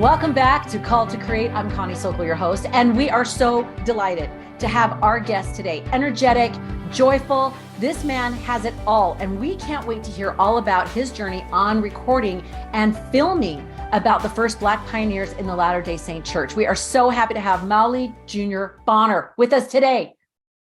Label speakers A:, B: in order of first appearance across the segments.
A: Welcome back to Call to Create. I'm Connie Sokol, your host, and we are so delighted to have our guest today. Energetic, joyful. This man has it all, and we can't wait to hear all about his journey on recording and filming about the first Black pioneers in the Latter-day Saint Church. We are so happy to have Mauli Junior Bonner with us today.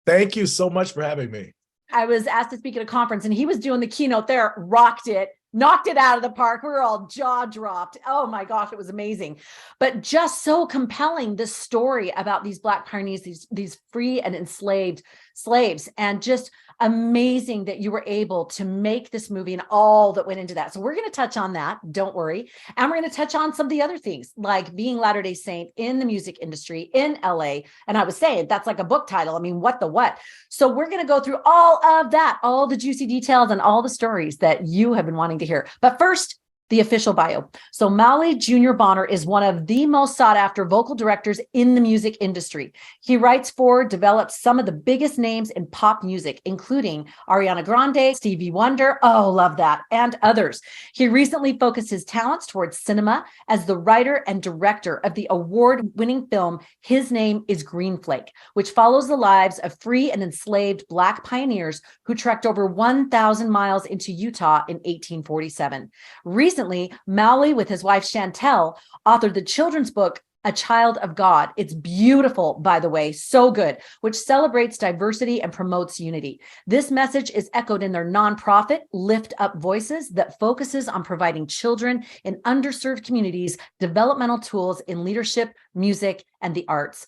B: Thank you so much for having me.
A: I was asked to speak at a conference, and he was doing the keynote there, rocked it, knocked it out of the park. We were all jaw dropped. Oh my gosh, it was amazing. But just so compelling, this story about these Black pioneers, these free and enslaved slaves, and just amazing that you were able to make this movie and all that went into that. So we're going to touch on that, don't worry. And we're going to touch on some of the other things, like being Latter-day Saint in the music industry in LA. And I was saying, that's like a book title. I mean, what the what? So we're going to go through all of that, all the juicy details and all the stories that you have been wanting to hear. But first, the official bio. So Mauli Junior Bonner is one of the most sought after vocal directors in the music industry. He writes for, develops some of the biggest names in pop music, including Ariana Grande, Stevie Wonder, oh, love that, and others. He recently focused his talents towards cinema as the writer and director of the award-winning film, His Name Is Green Flake, which follows the lives of free and enslaved Black pioneers who trekked over 1,000 miles into Utah in 1847. Recently, Mauli, with his wife Chantel, authored the children's book, A Child of God. It's beautiful, by the way, so good, which celebrates diversity and promotes unity. This message is echoed in their nonprofit, Lift Up Voices, that focuses on providing children in underserved communities developmental tools in leadership, music, and the arts.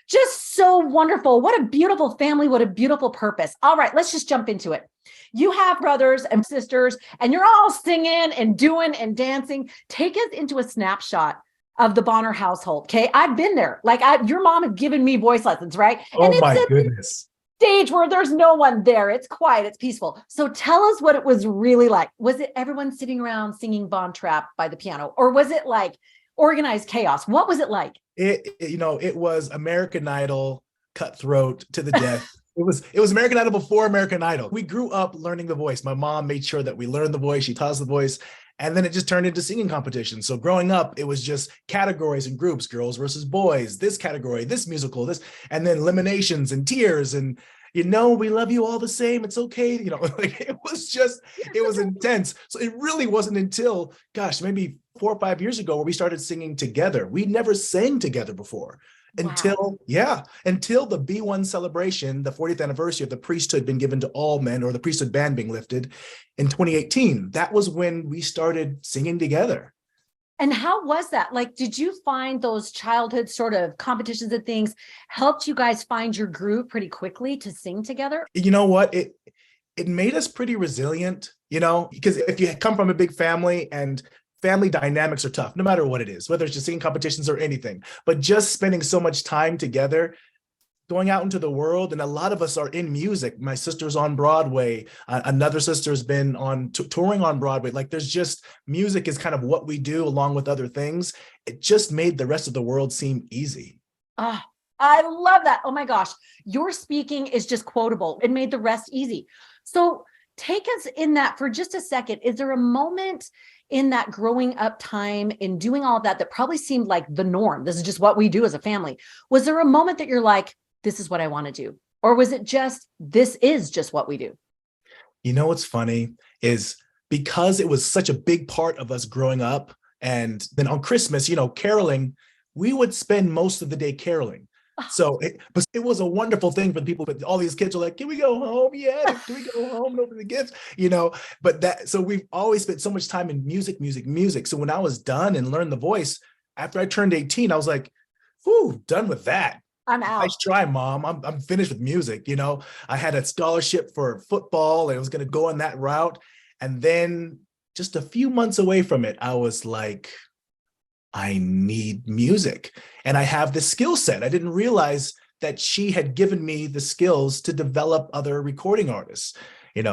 A: Just so wonderful. What a beautiful family. What a beautiful purpose. All right, let's just jump into it. You have brothers and sisters, and you're all singing and doing and dancing. Take us into a snapshot of the Bonner household. Okay, I've been there. Your mom had given me voice lessons, right?
B: Oh,
A: and
B: my goodness.
A: Stage where there's no one there. It's quiet. It's peaceful. So tell us what it was really like. Was it everyone sitting around singing Bon Trap by the piano, or was it like organized chaos? What was it like?
B: It was American Idol, cutthroat to the death. It was American Idol before American Idol. We grew up learning the voice. My mom made sure that we learned the voice. She taught us the voice. And then it just turned into singing competitions. So growing up, it was just categories and groups, girls versus boys, this category, this musical, this, and then eliminations and tears. And, we love you all the same. It's okay. It was intense. So it really wasn't until, maybe 4 or 5 years ago where we started singing together. We never sang together before. Until the B1 celebration, the 40th anniversary of the priesthood being given to all men, or the priesthood ban being lifted in 2018. That was when we started singing together.
A: And how was that? Did you find those childhood sort of competitions and things helped you guys find your groove pretty quickly to sing together?
B: You know what? It made us pretty resilient, because if you come from a big family and family dynamics are tough, no matter what it is, whether it's just singing competitions or anything, but just spending so much time together, going out into the world. And a lot of us are in music. My sister's on Broadway. Another sister's been on touring on Broadway. There's just music is kind of what we do along with other things. It just made the rest of the world seem easy.
A: I love that. Oh my gosh. Your speaking is just quotable. It made the rest easy. So take us in that for just a second. Is there a moment in that growing up time in doing all of that probably seemed like the norm? This is just what we do as a family. Was there a moment that you're like, this is what I want to do? Or was it just, this is just what we do?
B: What's funny is because it was such a big part of us growing up, and then on Christmas, caroling, we would spend most of the day caroling. So it was a wonderful thing for the people, but all these kids are like, can we go home yet? Can we go home and open the gifts? So we've always spent so much time in music. So when I was done and learned the voice, after I turned 18, I was like, whew, done with that.
A: I'm out.
B: Nice try, Mom. I'm finished with music. I had a scholarship for football and I was going to go on that route. And then just a few months away from it, I was like, I need music and I have the skill set. I didn't realize that she had given me the skills to develop other recording artists,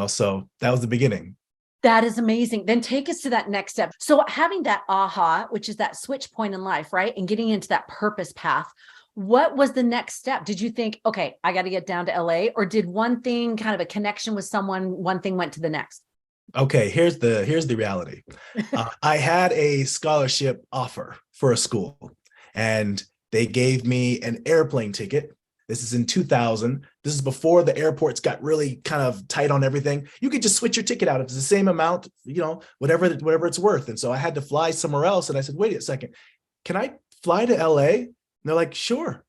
B: so that was the beginning.
A: That is amazing. Then take us to that next step. So having that aha, which is that switch point in life, right? And getting into that purpose path. What was the next step? Did you think, okay, I got to get down to LA, or did one thing kind of a connection with someone, one thing went to the next?
B: Okay, here's the reality. I had a scholarship offer for a school, and they gave me an airplane ticket. This is in 2000. This is before the airports got really kind of tight on everything. You could just switch your ticket out. It's the same amount, whatever it's worth. And so I had to fly somewhere else. And I said, wait a second, can I fly to LA? And they're like, sure.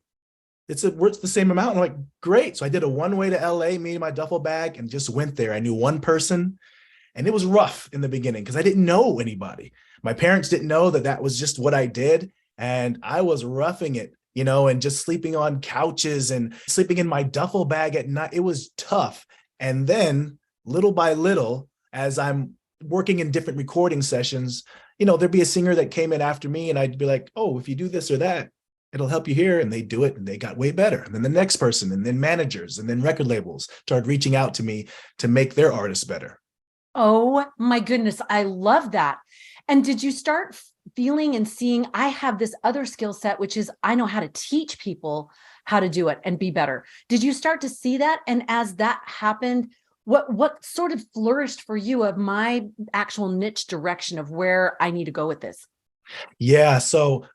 B: It's the same amount. I'm like, great. So I did a one way to LA, me and my duffel bag, and just went there. I knew one person. And it was rough in the beginning because I didn't know anybody. My parents didn't know that that was just what I did. And I was roughing it, and just sleeping on couches and sleeping in my duffel bag at night. It was tough. And then little by little, as I'm working in different recording sessions, there'd be a singer that came in after me and I'd be like, oh, if you do this or that, it'll help you here. And they do it and they got way better. And then the next person, and then managers, and then record labels started reaching out to me to make their artists better.
A: Oh my goodness. I love that. And did you start feeling and seeing, I have this other skill set, which is I know how to teach people how to do it and be better. Did you start to see that? And as that happened, what sort of flourished for you of my actual niche direction of where I need to go with this?
B: Yeah. So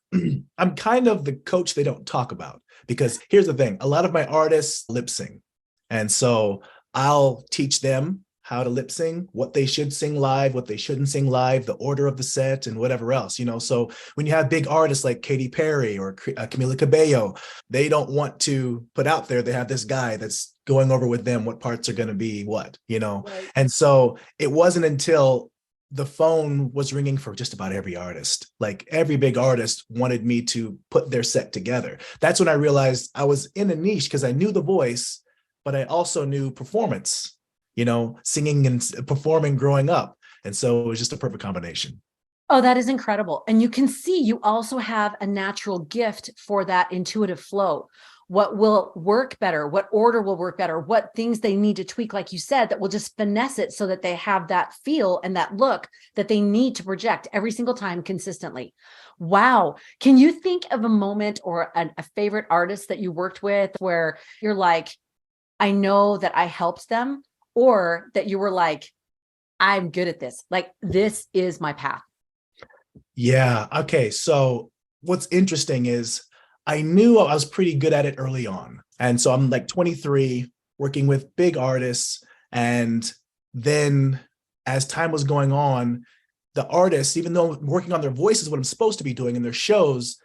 B: I'm kind of the coach they don't talk about, because here's the thing. A lot of my artists lip sing. And so I'll teach them how to lip sing, what they should sing live, what they shouldn't sing live, the order of the set, and whatever else. So when you have big artists like Katy Perry or Camila Cabello, they don't want to put out there, they have this guy that's going over with them what parts are going to be what.
A: Right.
B: And so it wasn't until the phone was ringing for just about every artist. Like every big artist wanted me to put their set together. That's when I realized I was in a niche because I knew the voice, but I also knew performance, singing and performing growing up. And so it was just a perfect combination.
A: Oh, that is incredible. And you can see you also have a natural gift for that intuitive flow. What will work better? What order will work better? What things they need to tweak, like you said, that will just finesse it so that they have that feel and that look that they need to project every single time consistently. Wow. Can you think of a moment or a favorite artist that you worked with where you're like, I know that I helped them, or that you were like, I'm good at this. Like, this is my path.
B: Yeah. Okay. So what's interesting is I knew I was pretty good at it early on. And so I'm like 23, working with big artists. And then as time was going on, the artists, even though working on their voice is what I'm supposed to be doing in their shows,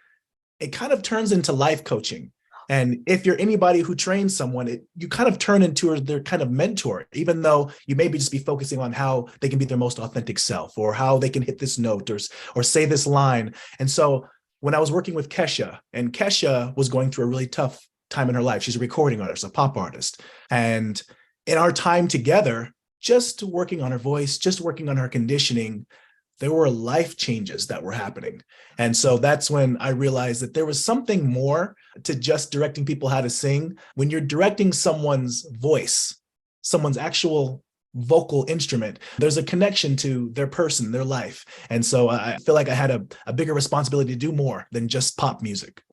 B: it kind of turns into life coaching. And if you're anybody who trains someone, you kind of turn into their kind of mentor, even though you maybe just be focusing on how they can be their most authentic self, or how they can hit this note, or say this line. And so when I was working with Kesha, and Kesha was going through a really tough time in her life, she's a recording artist, a pop artist. And in our time together, just working on her voice, just working on her conditioning, there were life changes that were happening. And so that's when I realized that there was something more to just directing people how to sing. When you're directing someone's voice, someone's actual vocal instrument, there's a connection to their person, their life. And so I feel like I had a bigger responsibility to do more than just pop music.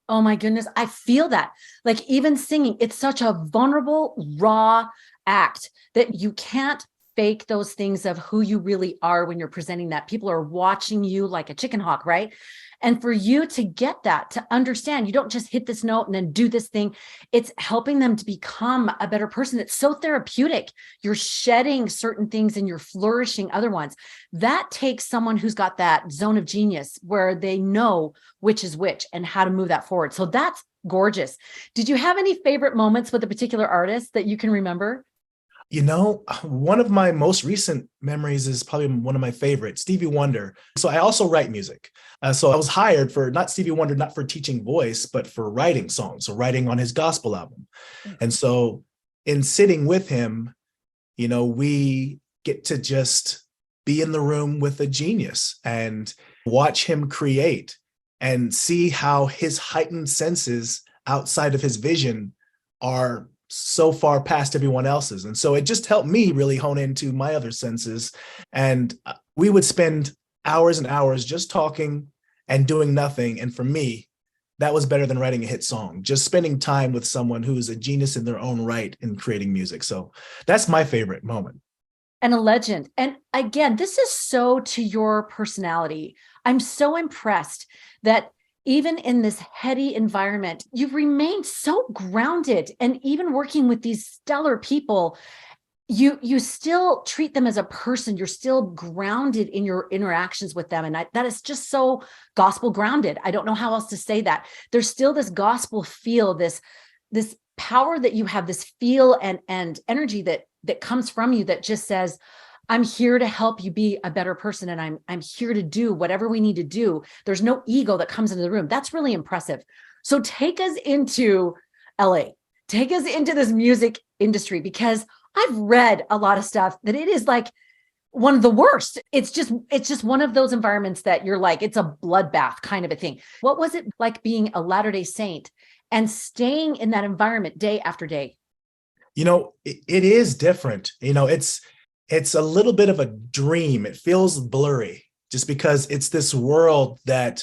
A: Oh my goodness. I feel that. Like, even singing, it's such a vulnerable, raw act that you can't fake those things of who you really are when you're presenting that. People are watching you like a chicken hawk, right? And for you to get that, to understand, you don't just hit this note and then do this thing. It's helping them to become a better person. It's so therapeutic. You're shedding certain things and you're flourishing other ones. That takes someone who's got that zone of genius where they know which is which and how to move that forward. So that's gorgeous. Did you have any favorite moments with a particular artist that you can remember?
B: One of my most recent memories is probably one of my favorites, Stevie Wonder. So I also write music. So I was hired for not Stevie Wonder, not for teaching voice, but for writing songs, so writing on his gospel album. And so in sitting with him, we get to just be in the room with a genius and watch him create and see how his heightened senses outside of his vision are so far past everyone else's. And so it just helped me really hone into my other senses. And we would spend hours and hours just talking and doing nothing. And for me, that was better than writing a hit song, just spending time with someone who's a genius in their own right in creating music. So that's my favorite moment.
A: and a legend. And again, this is so to your personality. I'm so impressed that even in this heady environment, you've remained so grounded. And even working with these stellar people, you still treat them as a person. You're still grounded in your interactions with them. And that is just so gospel grounded. I don't know how else to say that. There's still this gospel feel, this power that you have, this feel and energy that comes from you that just says, I'm here to help you be a better person. And I'm here to do whatever we need to do. There's no ego that comes into the room. That's really impressive. So take us into LA, take us into this music industry, because I've read a lot of stuff that it is like one of the worst. It's just one of those environments that you're like, it's a bloodbath kind of a thing. What was it like being a Latter-day Saint and staying in that environment day after day?
B: It is different. It's a little bit of a dream. It feels blurry just because it's this world that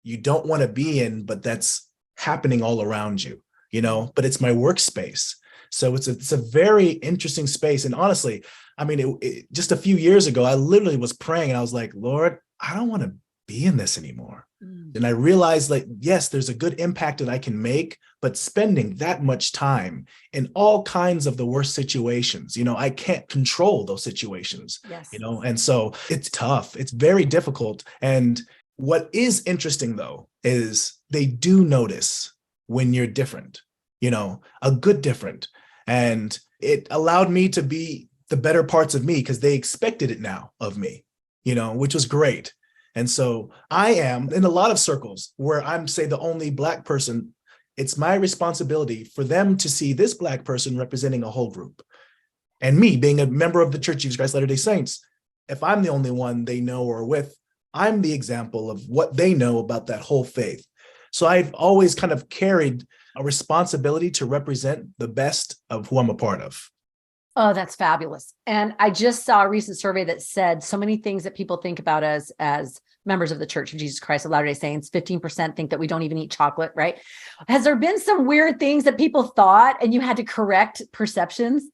B: you don't want to be in, but that's happening all around you, but it's my workspace. So it's a very interesting space. And honestly, I mean, just a few years ago, I literally was praying and I was like, Lord, I don't want to be in this anymore. And I realized, like, yes, there's a good impact that I can make, but spending that much time in all kinds of the worst situations, I can't control those situations,
A: Yes.
B: And so it's tough. It's very difficult. And what is interesting, though, is they do notice when you're different, a good different. And it allowed me to be the better parts of me because they expected it now of me, which was great. And so I am in a lot of circles where I'm, say, the only Black person. It's my responsibility for them to see this Black person representing a whole group. And me being a member of the Church of Jesus Christ Latter-day Saints, if I'm the only one they know or with, I'm the example of what they know about that whole faith. So I've always kind of carried a responsibility to represent the best of who I'm a part of.
A: Oh, that's fabulous. And I just saw a recent survey that said so many things that people think about as members of the Church of Jesus Christ of Latter-day Saints. 15% think that we don't even eat chocolate, right? Has there been some weird things that people thought and you had to correct perceptions?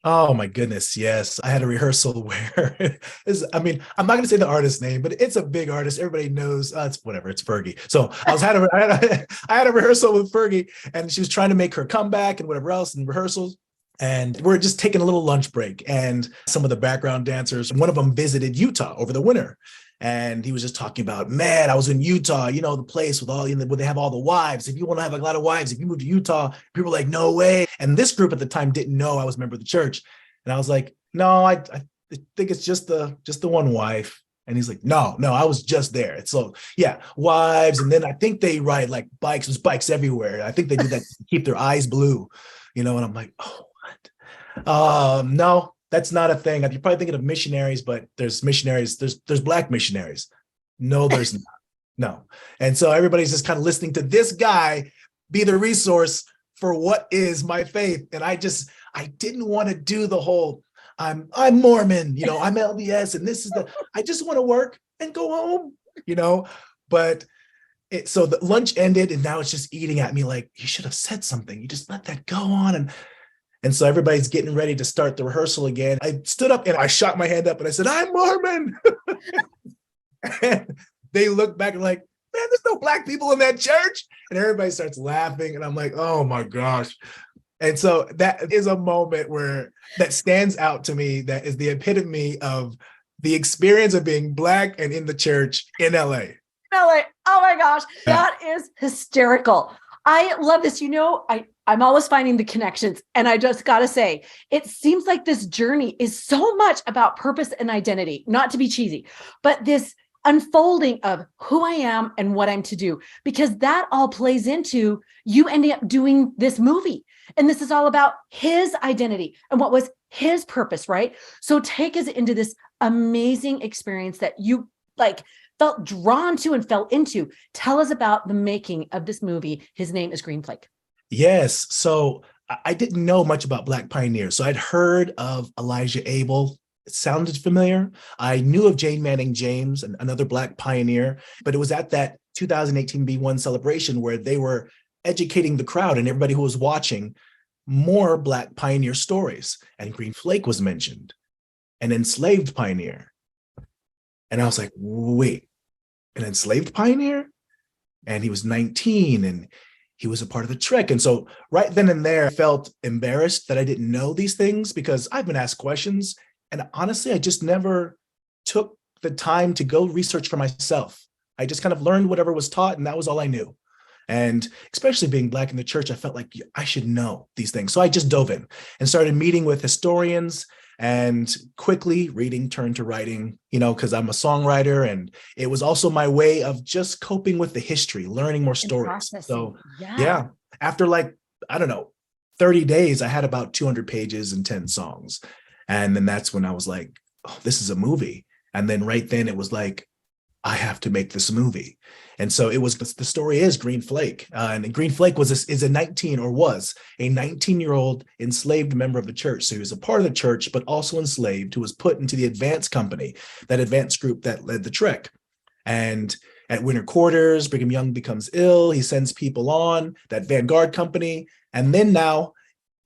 B: Oh my goodness, yes. I had a rehearsal where I'm not going to say the artist's name, but it's a big artist. Everybody knows. It's whatever. It's Fergie. So I had a rehearsal with Fergie, and she was trying to make her comeback and whatever else in rehearsals. And we're just taking a little lunch break. And some of the background dancers, one of them visited Utah over the winter. And he was just talking about, man, I was in Utah, the place with all, where they have all the wives. If you want to have a lot of wives, if you move to Utah, people were like, no way. And this group at the time didn't know I was a member of the church. And I was like, no, I think it's just the one wife. And he's like, no, I was just there. It's so, yeah, wives. And then I think they ride like bikes. There's bikes everywhere. I think they do that to keep their eyes blue, and I'm like, oh, what? No. That's not a thing. You're probably thinking of missionaries, but there's missionaries. There's Black missionaries. No, there's not. No. And so everybody's just kind of listening to this guy be the resource for what is my faith. And I didn't want to do the whole, I'm Mormon, I'm LDS, and this is I just want to work and go home, but so the lunch ended and now it's just eating at me like, you should have said something. You just let that go on. And so everybody's getting ready to start the rehearsal again. I stood up and I shot my hand up and I said, I'm Mormon. And they look back and like, man, there's no Black people in that church. And everybody starts laughing. And I'm like, oh my gosh. And so that is a moment that stands out to me. That is the epitome of the experience of being Black and in the church in LA.
A: LA. Oh my gosh. That is hysterical. I love this. I'm always finding the connections. And I just got to say, it seems like this journey is so much about purpose and identity, not to be cheesy, but this unfolding of who I am and what I'm to do, because that all plays into you ending up doing this movie. And this is all about his identity and what was his purpose, right? So take us into this amazing experience that you felt drawn to and fell into. Tell us about the making of this movie. His Name is Green Flake.
B: Yes. So I didn't know much about Black pioneers. So I'd heard of Elijah Abel. It sounded familiar. I knew of Jane Manning James, another Black pioneer, but it was at that 2018 B1 celebration where they were educating the crowd and everybody who was watching more Black pioneer stories. And Green Flake was mentioned. an enslaved pioneer. And I was like, wait, an enslaved pioneer? And he was 19 and he was a part of the trek. And so right then and there, I felt embarrassed that I didn't know these things because I've been asked questions. And honestly, I just never took the time to go research for myself. I just kind of learned whatever was taught, and that was all I knew. And especially being Black in the church, I felt like I should know these things. So I just dove in and started meeting with historians, and quickly reading turned to writing, because I'm a songwriter, and it was also my way of just coping with the history, learning more stories. So yeah, after I don't know, 30 days, I had about 200 pages and 10 songs. And then that's when I was like, oh, this is a movie. And then right then it was like, I have to make this movie. And so it was, the story is Green Flake. And Green Flake was a 19-year-old enslaved member of the church. So he was a part of the church, but also enslaved, who was put into the advance company, that advance group that led the trek. And at winter quarters, Brigham Young becomes ill. He sends people on that Vanguard company. And then now,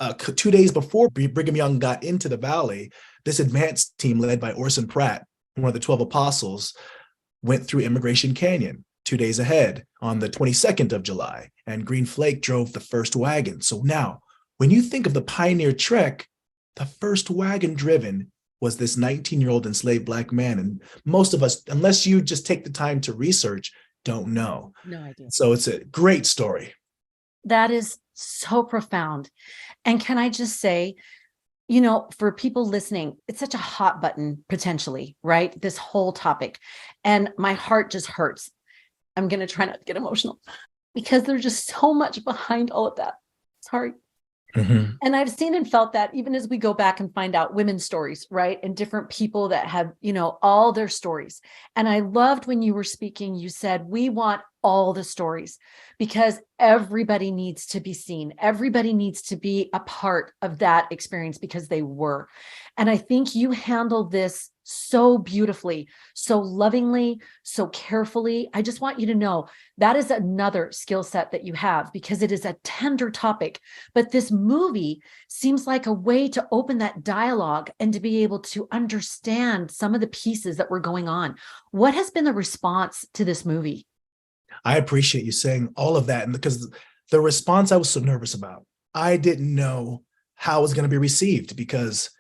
B: 2 days before Brigham Young got into the valley, this advance team led by Orson Pratt, one of the 12 apostles, went through Immigration Canyon 2 days ahead on the 22nd of July, and Green Flake drove the first wagon. So now, when you think of the pioneer trek, the first wagon driven was this 19-year-old enslaved Black man. And most of us, unless you just take the time to research, don't know.
A: No idea.
B: So it's a great story.
A: That is so profound. And can I just say, for people listening, it's such a hot button potentially, right? This whole topic. And my heart just hurts. I'm going to try not to get emotional because there's just so much behind all of that. Sorry. Mm-hmm. And I've seen and felt that even as we go back and find out women's stories, right? And different people that have, all their stories. And I loved when you were speaking, you said, we want all the stories because everybody needs to be seen. Everybody needs to be a part of that experience because they were. And I think you handled this so beautifully, so lovingly, so carefully. I just want you to know that is another skill set that you have because it is a tender topic. But this movie seems like a way to open that dialogue and to be able to understand some of the pieces that were going on. What has been the response to this movie?
B: I appreciate you saying all of that. And because the response I was so nervous about, I didn't know how it was going to be received because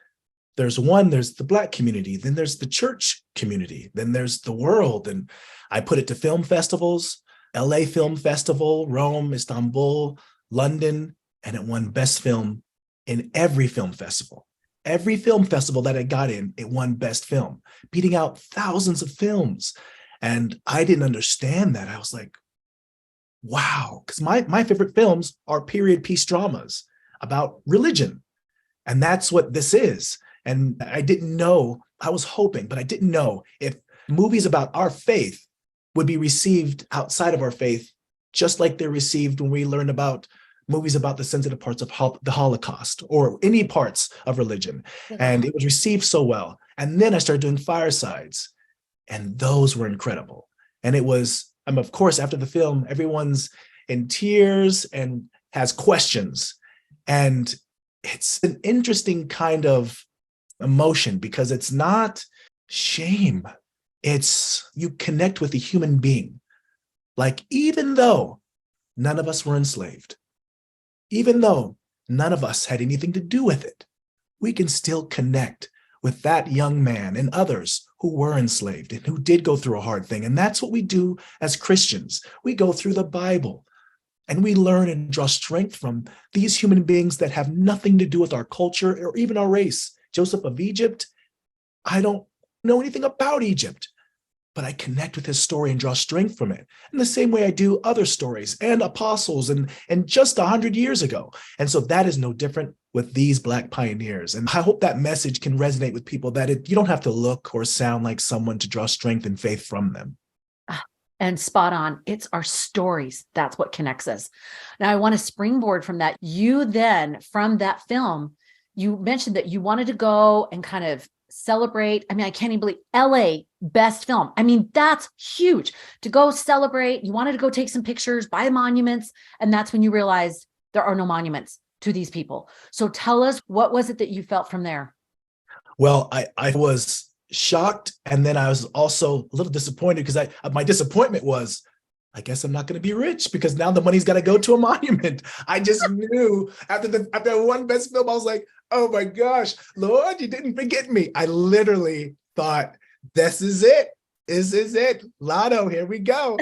B: there's the Black community, then there's the church community, then there's the world. And I put it to film festivals, LA Film Festival, Rome, Istanbul, London, and it won Best Film in every film festival. Every film festival that I got in, it won Best Film, beating out thousands of films. And I didn't understand that. I was like, wow, because my favorite films are period piece dramas about religion. And that's what this is. And I didn't know, I was hoping, but I didn't know if movies about our faith would be received outside of our faith, just like they're received when we learn about movies about the sensitive parts of the Holocaust or any parts of religion. And it was received so well. And then I started doing firesides, and those were incredible. And it was, of course, after the film, everyone's in tears and has questions. And it's an interesting kind of emotion because it's not shame. It's you connect with a human being. Like, even though none of us were enslaved, even though none of us had anything to do with it, we can still connect with that young man and others who were enslaved and who did go through a hard thing. And that's what we do as Christians. We go through the Bible and we learn and draw strength from these human beings that have nothing to do with our culture or even our race. Joseph of Egypt, I don't know anything about Egypt, but I connect with his story and draw strength from it in the same way I do other stories and apostles and just 100 years ago. And so that is no different with these Black pioneers. And I hope that message can resonate with people, that you don't have to look or sound like someone to draw strength and faith from them.
A: And spot on. It's our stories. That's what connects us. Now, I want to springboard from that. You then, from that film, you mentioned that you wanted to go and kind of celebrate. I mean, I can't even believe LA Best Film. I mean, that's huge to go celebrate. You wanted to go take some pictures, buy monuments. And that's when you realized there are no monuments to these people. So tell us, what was it that you felt from there?
B: Well, I was shocked. And then I was also a little disappointed because my disappointment was, I guess I'm not going to be rich because now the money's got to go to a monument. I just knew after one best film, I was like, oh my gosh, Lord, you didn't forget me. I literally thought, this is it. This is it. Lotto, here we go.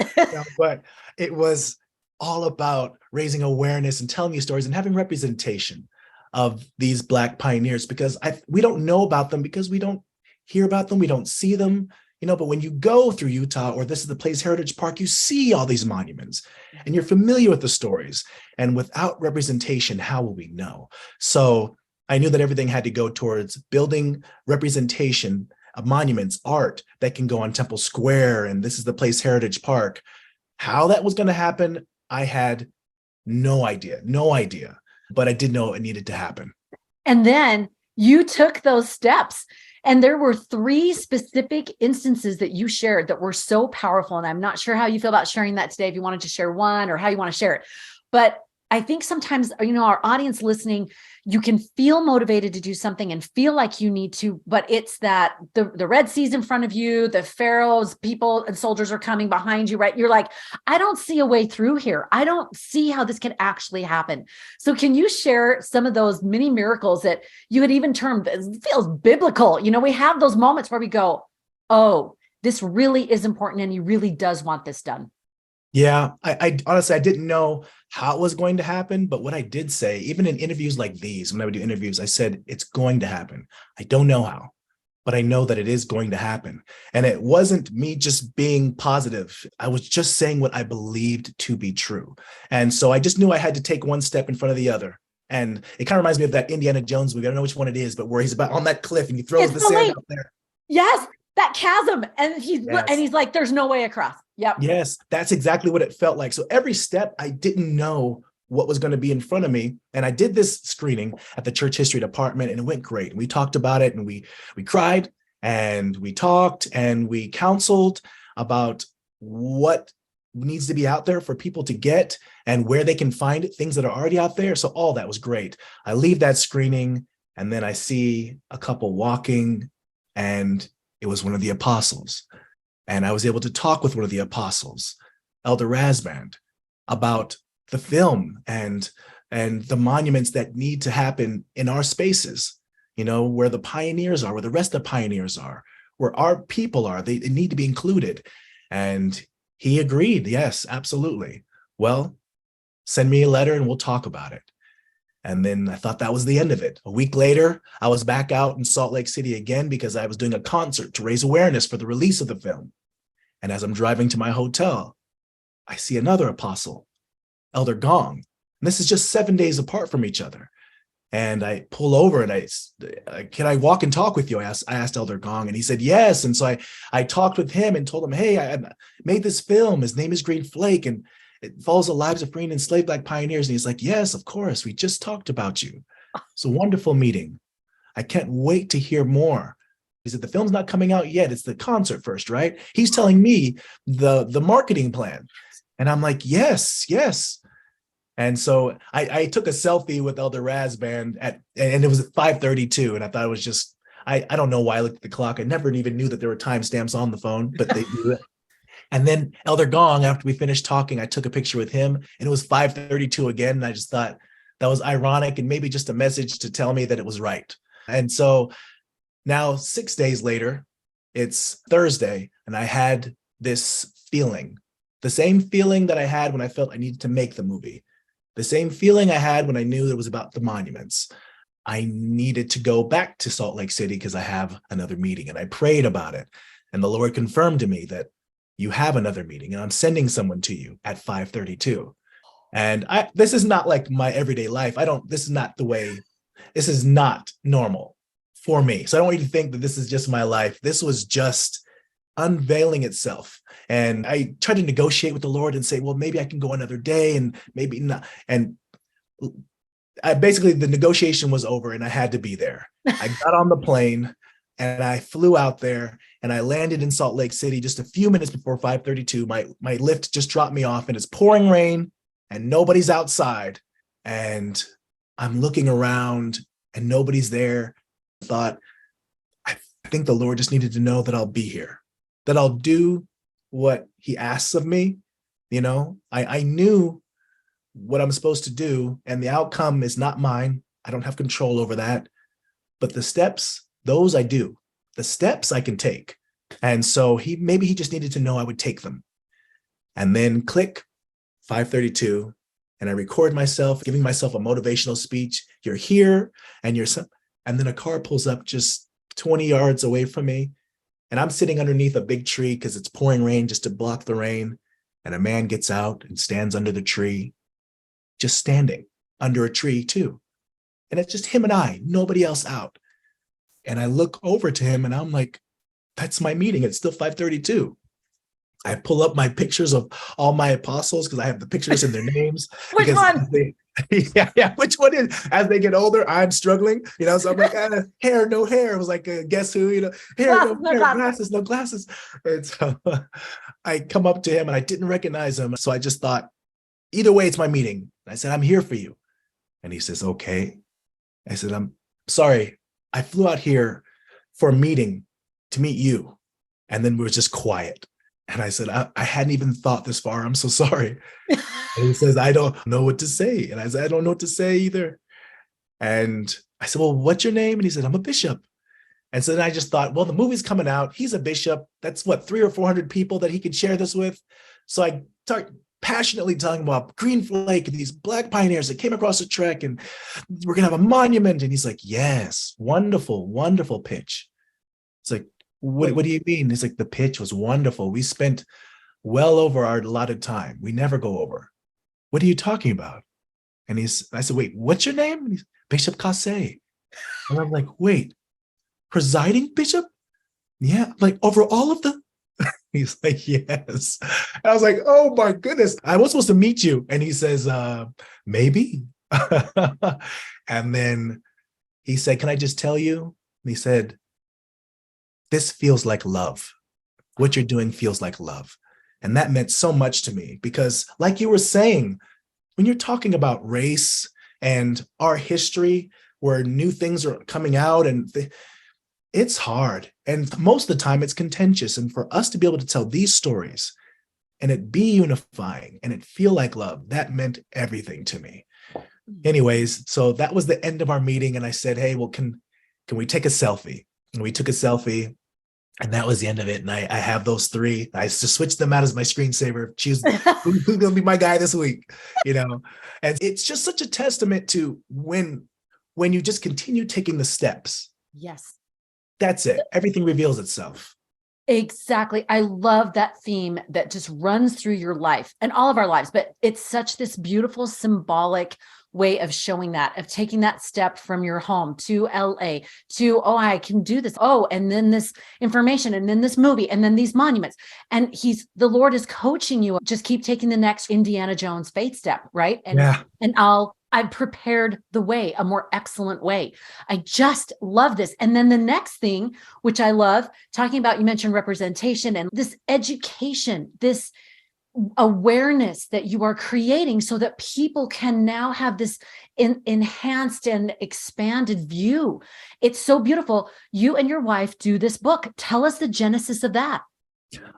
B: But it was all about raising awareness and telling these stories and having representation of these Black pioneers, because we don't know about them because we don't hear about them. We don't see them, but when you go through Utah, or this is the Place Heritage Park, you see all these monuments and you're familiar with the stories. And without representation, how will we know? So I knew that everything had to go towards building representation of monuments, art that can go on Temple Square, and this is the Place Heritage Park. How that was going to happen, I had no idea, but I did know it needed to happen.
A: And then you took those steps. And there were 3 specific instances that you shared that were so powerful. And I'm not sure how you feel about sharing that today, if you wanted to share one or how you want to share it. But I think sometimes, our audience listening, you can feel motivated to do something and feel like you need to, but it's that the Red Sea's in front of you, the Pharaoh's people and soldiers are coming behind you, right? You're like, I don't see a way through here. I don't see how this can actually happen. So can you share some of those mini miracles that you had even termed, it feels biblical. We have those moments where we go, oh, this really is important and he really does want this done.
B: Yeah, I honestly, I didn't know how it was going to happen, but what I did say, even in interviews like these, when I would do interviews, I said, it's going to happen. I don't know how, but I know that it is going to happen. And it wasn't me just being positive. I was just saying what I believed to be true. And so I just knew I had to take one step in front of the other. And it kind of reminds me of that Indiana Jones movie. I don't know which one it is, but where he's about on that cliff and he throws the sand out there.
A: Yes, that chasm. And he's like, there's no way across. Yep.
B: Yes, that's exactly what it felt like. So every step, I didn't know what was going to be in front of me. And I did this screening at the church history department and it went great. And we talked about it and we cried and we talked and we counseled about what needs to be out there for people to get and where they can find it, things that are already out there. So all that was great. I leave that screening and then I see a couple walking and it was one of the apostles. And I was able to talk with one of the apostles, Elder Rasband, about the film and the monuments that need to happen in our spaces, where the pioneers are, where the rest of the pioneers are, where our people are, they need to be included. And he agreed, yes, absolutely. Well, send me a letter and we'll talk about it. And then I thought that was the end of it. A week later, I was back out in Salt Lake City again because I was doing a concert to raise awareness for the release of the film. And as I'm driving to my hotel, I see another apostle, Elder Gong. And this is just 7 days apart from each other. And I pull over and can I walk and talk with you? I asked Elder Gong and he said, yes. And so I talked with him and told him, hey, I made this film. His name is Green Flake. And it follows the lives of free and enslaved Black pioneers. And he's like, yes, of course. We just talked about you. It's a wonderful meeting. I can't wait to hear more. He said, the film's not coming out yet. It's the concert first, right? He's telling me the marketing plan. And I'm like, yes. And so I took a selfie with Elder Rasband and it was at 5:32. And I thought it was just, I don't know why I looked at the clock. I never even knew that there were timestamps on the phone, but they do it. And then Elder Gong, after we finished talking, I took a picture with him and it was 5:32 again. And I just thought that was ironic and maybe just a message to tell me that it was right. And so now 6 days later, it's Thursday and I had this feeling, the same feeling that I had when I felt I needed to make the movie, the same feeling I had when I knew it was about the monuments. I needed to go back to Salt Lake City because I have another meeting and I prayed about it. And the Lord confirmed to me that you have another meeting and I'm sending someone to you at 5:32. And this is not like my everyday life. This is not normal for me. So I don't want you to think that this is just my life. This was just unveiling itself. And I tried to negotiate with the Lord and say, well, maybe I can go another day and maybe not. And basically the negotiation was over and I had to be there. I got on the plane and I flew out there and I landed in Salt Lake City just a few minutes before 5:32. My Lyft just dropped me off and it's pouring rain and nobody's outside. And I'm looking around and nobody's there. I thought, I think the Lord just needed to know that I'll be here, that I'll do what he asks of me. I knew what I'm supposed to do, and the outcome is not mine. I don't have control over that. But the steps, those I do. The steps I can take. And so maybe he just needed to know I would take them. And then click, 5:32, and I record myself giving myself a motivational speech. You're here, and then a car pulls up just 20 yards away from me, and I'm sitting underneath a big tree because it's pouring rain just to block the rain. And a man gets out and stands under the tree, just standing under a tree too. And it's just him and I, nobody else out. And I look over to him and I'm like, that's my meeting. It's still 5:32. I pull up my pictures of all my apostles because I have the pictures and their names.
A: Which one?
B: Yeah, which one is? As they get older, I'm struggling, so I'm like, hair, no hair. It was like, guess who, hair,
A: Glasses,
B: no hair, glasses, no glasses. And so I come up to him and I didn't recognize him. So I just thought, either way, it's my meeting. I said, I'm here for you. And he says, okay. I said, I'm sorry. I flew out here for a meeting to meet you. And then we were just quiet. And I said, I hadn't even thought this far. I'm so sorry. And he says, I don't know what to say. And I said, I don't know what to say either. And I said, well, what's your name? And he said, I'm a bishop. And so then I just thought, well, the movie's coming out. He's a bishop. That's what, 300 or 400 people that he could share this with. So I start passionately talking about Green Flake and these Black pioneers that came across the trek, and we're going to have a monument. And he's like, yes, wonderful, wonderful pitch. It's like, what do you mean? It's like, the pitch was wonderful. We spent well over our allotted time. We never go over. What are you talking about? And I said, wait, what's your name? And he's Bishop Casse. And I'm like, wait, presiding bishop? Yeah, like over all of the, he's like, yes. And I was like, oh my goodness, I was supposed to meet you. And he says, maybe. And then he said, can I just tell you? And he said, this feels like love. What you're doing feels like love. And that meant so much to me because, like you were saying, when you're talking about race and our history, where new things are coming out, and it's hard. And most of the time it's contentious. And for us to be able to tell these stories and it be unifying and it feel like love, that meant everything to me. Anyways, so that was the end of our meeting. And I said, hey, well, can we take a selfie? And we took a selfie, and that was the end of it. And I have those three. I just switched them out as my screensaver. Choose who's going to be my guy this week, And it's just such a testament to when you just continue taking the steps.
A: Yes.
B: That's it. Everything reveals itself.
A: Exactly. I love that theme that just runs through your life and all of our lives, but it's such this beautiful symbolic way of showing that, of taking that step from your home to LA to, oh, I can do this. Oh, and then this information, and then this movie, and then these monuments. And the Lord is coaching you. Just keep taking the next Indiana Jones faith step, right? And I've prepared the way, a more excellent way. I just love this. And then the next thing, which I love talking about, you mentioned representation and this education, this awareness that you are creating so that people can now have this enhanced and expanded view. It's so beautiful. You and your wife do this book. Tell us the genesis of that.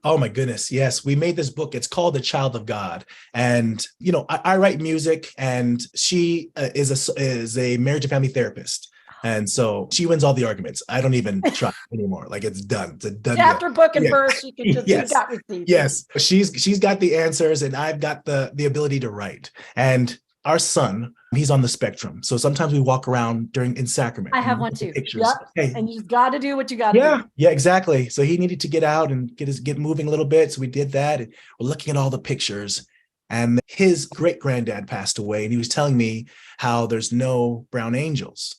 B: Oh my goodness. Yes. We made this book. It's called The Child of God. And, I write music, and she is a marriage and family therapist. And so she wins all the arguments. I don't even try anymore. Like, it's done. It's a done deal.
A: After book and verse, you can just
B: yes.
A: got received.
B: Yes. She's got the answers, and I've got the ability to write. And our son, he's on the spectrum. So sometimes we walk around in Sacrament.
A: I have one too.
B: Pictures.
A: Yep.
B: Hey.
A: And you just got to do what you got to do.
B: Yeah, exactly. So he needed to get out and get moving a little bit. So we did that. And we're looking at all the pictures. And his great granddad passed away. And he was telling me how there's no brown angels.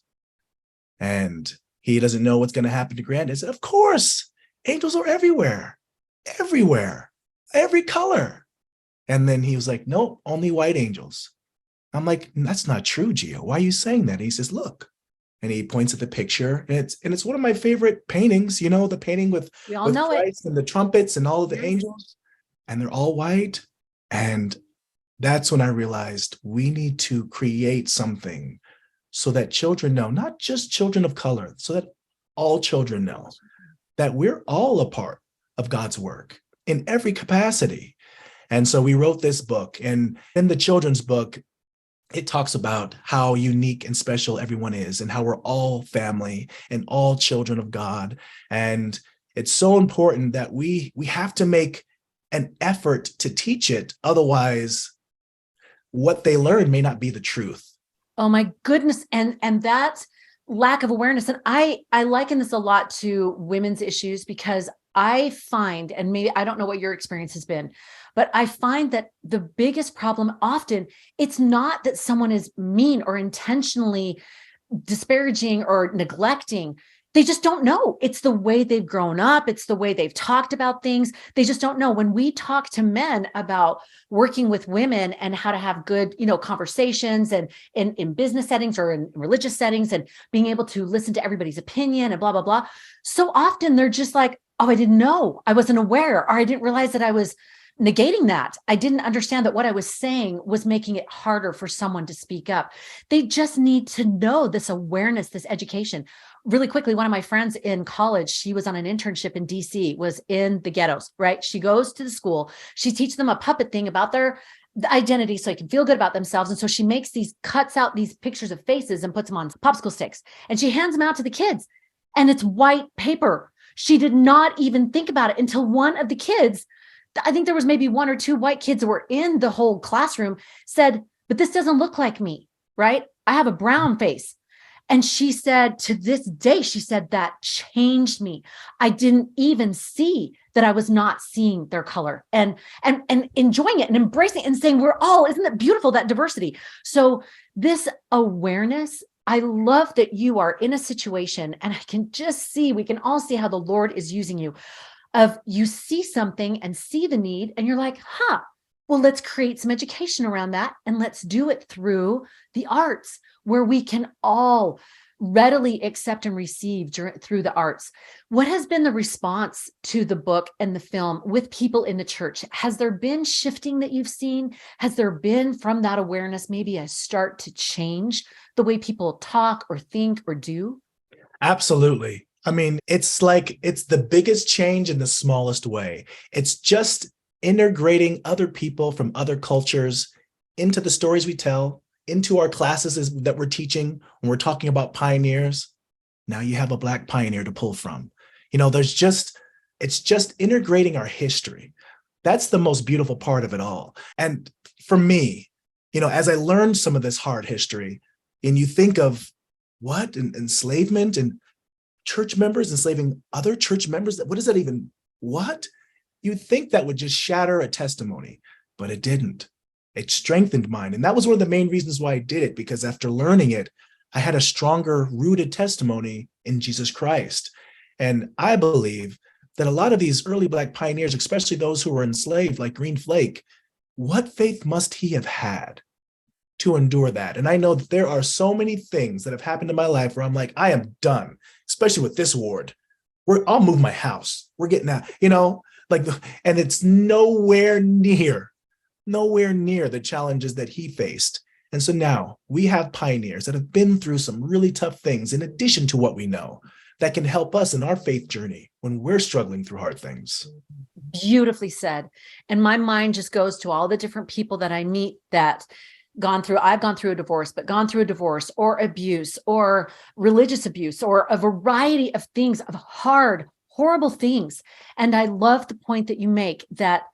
B: And he doesn't know what's going to happen to granddad. I said, of course, angels are everywhere, every color. And then he was like, no, only white angels. I'm like, that's not true, Gio. Why are you saying that? And he says, look. And he points at the picture, and it's one of my favorite paintings, the painting with Christ and the trumpets and all of the angels, and they're all white. And that's when I realized we need to create something so that children know, not just children of color, so that all children know that we're all a part of God's work in every capacity. And so we wrote this book. And in the children's book, it talks about how unique and special everyone is and how we're all family and all children of God. And it's so important that we have to make an effort to teach it. Otherwise, what they learn may not be the truth.
A: Oh my goodness. And that lack of awareness. And I liken this a lot to women's issues because I find, and maybe I don't know what your experience has been, but I find that the biggest problem often, it's not that someone is mean or intentionally disparaging or neglecting. They just don't know. It's the way they've grown up. It's the way they've talked about things. They just don't know. When we talk to men about working with women and how to have good, conversations and in business settings or in religious settings and being able to listen to everybody's opinion and blah, blah, blah. So often they're just like, oh, I didn't know. I wasn't aware, or I didn't realize that I was negating that. I didn't understand that what I was saying was making it harder for someone to speak up. They just need to know this awareness, this education. Really quickly, one of my friends in college, she was on an internship in DC, was in the ghettos, right? She goes to the school. She teaches them a puppet thing about their identity so they can feel good about themselves. And so she cuts out these pictures of faces and puts them on popsicle sticks. And she hands them out to the kids. And it's white paper. She did not even think about it until one of the kids, I think there was maybe one or two white kids that were in the whole classroom, said, but this doesn't look like me, right? I have a brown face. And she said, to this day, she said, that changed me. I didn't even see that I was not seeing their color and enjoying it and embracing it and saying, isn't it beautiful, that diversity? So this awareness, I love that you are in a situation, and I can just see, we can all see how the Lord is using you, of you see something and see the need and you're like, well, let's create some education around that. And let's do it through the arts, where we can all readily accept and receive through the arts. What has been the response to the book and the film with people in the church? Has there been shifting that you've seen? Has there been, from that awareness, maybe a start to change the way people talk or think or do?
B: Absolutely. I mean, it's like, it's the biggest change in the smallest way. It's just integrating other people from other cultures into the stories we tell, into our classes that we're teaching when we're talking about pioneers. Now you have a Black pioneer to pull from. It's just integrating our history. That's the most beautiful part of it all. And for me, as I learned some of this hard history, and you think of what? Enslavement and church members enslaving other church members. What is that even? What? You'd think that would just shatter a testimony, but it didn't. It strengthened mine. And that was one of the main reasons why I did it, because after learning it, I had a stronger rooted testimony in Jesus Christ. And I believe that a lot of these early Black pioneers, especially those who were enslaved, like Green Flake, what faith must he have had to endure that? And I know that there are so many things that have happened in my life where I'm like, I am done, especially with this ward. I'll move my house. We're getting out, and it's nowhere near the challenges that he faced. And so now we have pioneers that have been through some really tough things in addition to what we know that can help us in our faith journey when we're struggling through hard things.
A: Beautifully said. And my mind just goes to all the different people that I meet that I've gone through a divorce, but gone through a divorce or abuse or religious abuse or a variety of things, of hard, horrible things. And I love the point that you make, that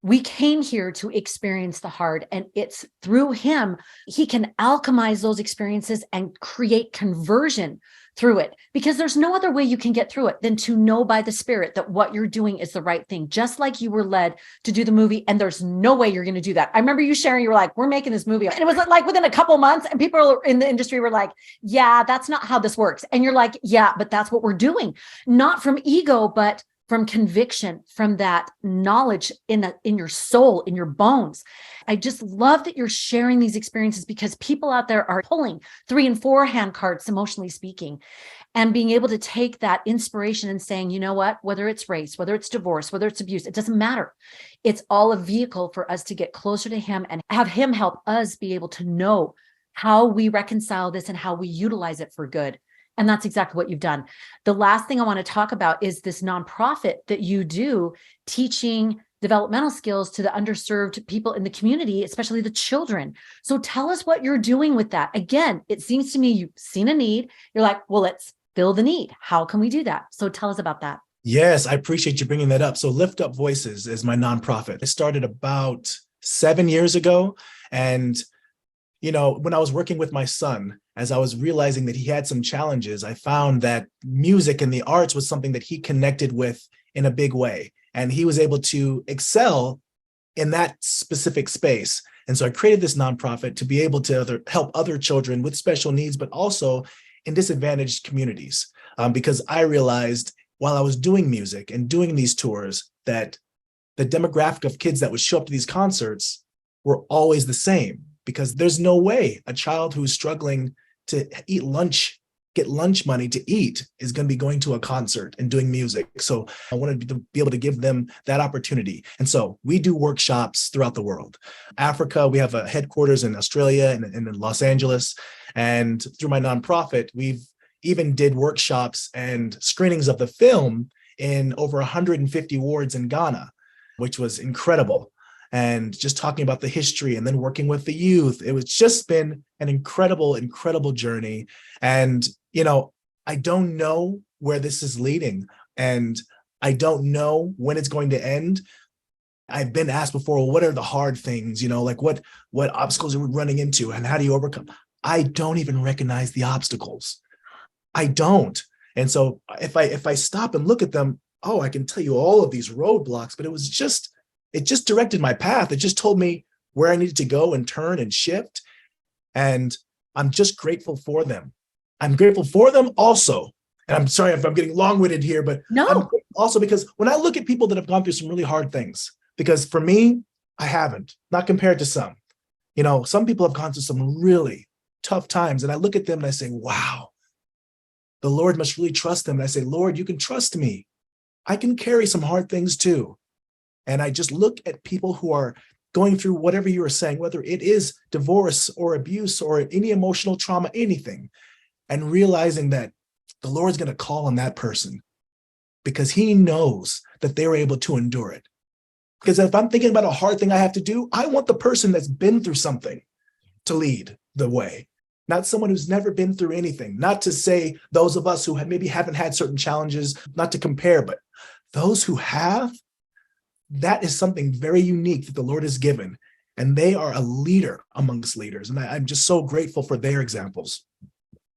A: we came here to experience the hard, and it's through him, he can alchemize those experiences and create conversion through it, because there's no other way you can get through it than to know by the Spirit that what you're doing is the right thing, just like you were led to do the movie. And there's no way you're going to do that. I remember you sharing, you were like, we're making this movie. And it was like within a couple months, and people in the industry were like, yeah, that's not how this works. And you're like, yeah, but that's what we're doing. Not from ego, but from conviction, from that knowledge in your soul, in your bones. I just love that you're sharing these experiences, because people out there are pulling 3 and 4 hand cards, emotionally speaking, and being able to take that inspiration and saying, you know what, whether it's race, whether it's divorce, whether it's abuse, it doesn't matter. It's all a vehicle for us to get closer to him and have him help us be able to know how we reconcile this and how we utilize it for good. And that's exactly what you've done. The last thing I want to talk about is this nonprofit that you do, teaching developmental skills to the underserved people in the community, especially the children. So tell us what you're doing with that. Again, it seems to me you've seen a need. You're like, well, let's fill the need. How can we do that? So tell us about that.
B: Yes, I appreciate you bringing that up. So Lift Up Voices is my nonprofit. It started about 7 years ago. And, when I was working with my son, as I was realizing that he had some challenges, I found that music and the arts was something that he connected with in a big way. And he was able to excel in that specific space. And so I created this nonprofit to be able to help other children with special needs, but also in disadvantaged communities. Because I realized while I was doing music and doing these tours that the demographic of kids that would show up to these concerts were always the same, because there's no way a child who's struggling to eat lunch, get lunch money to eat, is going to be going to a concert and doing music. So I wanted to be able to give them that opportunity. And so we do workshops throughout the world. Africa, we have a headquarters in Australia and in Los Angeles. And through my nonprofit, we've even did workshops and screenings of the film in over 150 wards in Ghana, which was incredible. And just talking about the history and then working with the youth. It was just been an incredible, incredible journey. And, I don't know where this is leading, and I don't know when it's going to end. I've been asked before, well, what are the hard things, like what obstacles are we running into and how do you overcome? I don't even recognize the obstacles. I don't. And so if I stop and look at them, I can tell you all of these roadblocks, but it just directed my path. It just told me where I needed to go and turn and shift. And I'm just grateful for them. I'm grateful for them also. And I'm sorry if I'm getting long-winded here, but
A: no.
B: I'm also because when I look at people that have gone through some really hard things, because for me, I haven't, not compared to some. Some people have gone through some really tough times. And I look at them and I say, wow, the Lord must really trust them. And I say, Lord, you can trust me. I can carry some hard things too. And I just look at people who are going through whatever you are saying, whether it is divorce or abuse or any emotional trauma, anything, and realizing that the Lord's going to call on that person because he knows that they were able to endure it. Because if I'm thinking about a hard thing I have to do, I want the person that's been through something to lead the way, not someone who's never been through anything. Not to say those of us who maybe haven't had certain challenges, not to compare, but those who have, that is something very unique that the Lord has given. And they are a leader amongst leaders. And I'm just so grateful for their examples.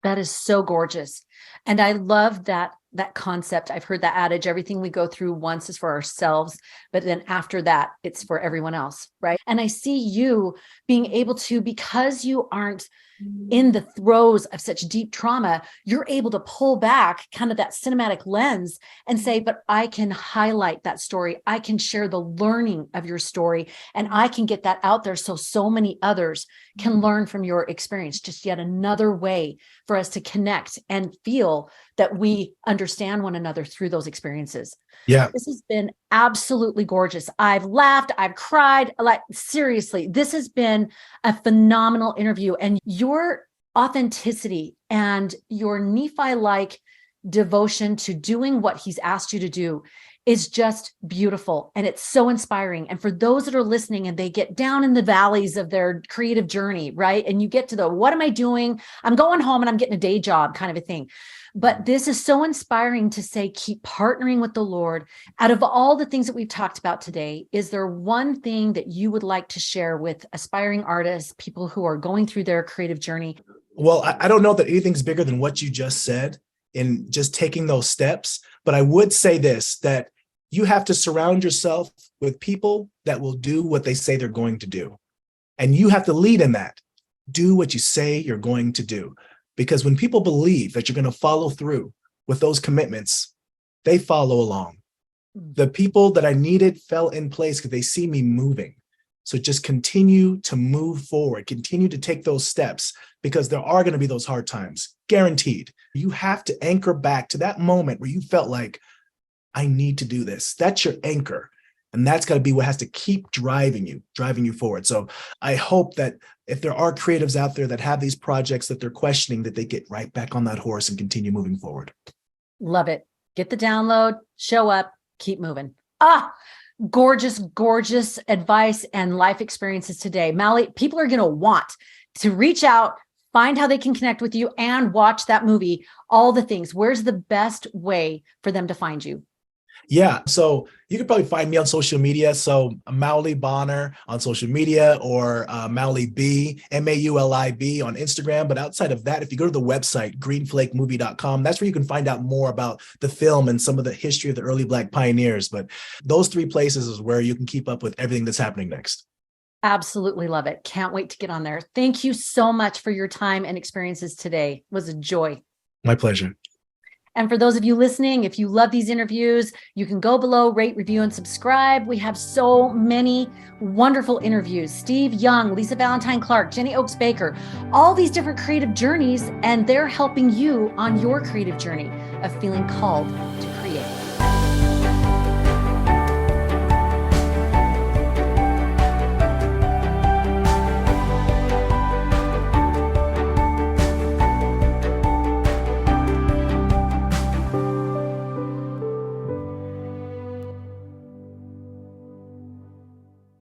A: That is so gorgeous. And I love that concept. I've heard that adage, everything we go through once is for ourselves, but then after that, it's for everyone else, right? And I see you being able to, because you aren't in the throes of such deep trauma, you're able to pull back kind of that cinematic lens and say, but I can highlight that story. I can share the learning of your story, and I can get that out there so many others can learn from your experience. Just yet another way for us to connect and feel that we understand one another through those experiences.
B: Yeah.
A: This has been absolutely gorgeous. I've laughed, I've cried. Like, seriously, this has been a phenomenal interview, and your authenticity and your Nephi-like devotion to doing what he's asked you to do is just beautiful. And it's so inspiring. And for those that are listening and they get down in the valleys of their creative journey, right? And you get to the, what am I doing? I'm going home and I'm getting a day job kind of a thing. But this is so inspiring to say, keep partnering with the Lord. Out of all the things that we've talked about today, is there one thing that you would like to share with aspiring artists, people who are going through their creative journey?
B: Well, I don't know that anything's bigger than what you just said in just taking those steps. But I would say this, that you have to surround yourself with people that will do what they say they're going to do. And you have to lead in that. Do what you say you're going to do. Because when people believe that you're going to follow through with those commitments, they follow along. The people that I needed fell in place because they see me moving. So just continue to move forward, continue to take those steps, because there are going to be those hard times, guaranteed. You have to anchor back to that moment where you felt like, I need to do this. That's your anchor. And that's got to be what has to keep driving you forward. So I hope that if there are creatives out there that have these projects that they're questioning, that they get right back on that horse and continue moving forward.
A: Love it. Get the download, show up, keep moving. Ah, gorgeous, gorgeous advice and life experiences today. Mauli, people are going to want to reach out, find how they can connect with you and watch that movie, all the things. Where's the best way for them to find you?
B: Yeah, so you can probably find me on social media. So Mauli Bonner on social media, or Mauli B, Maulib on Instagram. But outside of that, if you go to the website, greenflakemovie.com, that's where you can find out more about the film and some of the history of the early Black pioneers. But those three places is where you can keep up with everything that's happening next.
A: Absolutely love it. Can't wait to get on there. Thank you so much for your time and experiences today. It was a joy.
B: My pleasure.
A: And for those of you listening, if you love these interviews, you can go below, rate, review, and subscribe. We have so many wonderful interviews. Steve Young, Lisa Valentine Clark, Jenny Oaks Baker, all these different creative journeys, and they're helping you on your creative journey of feeling called to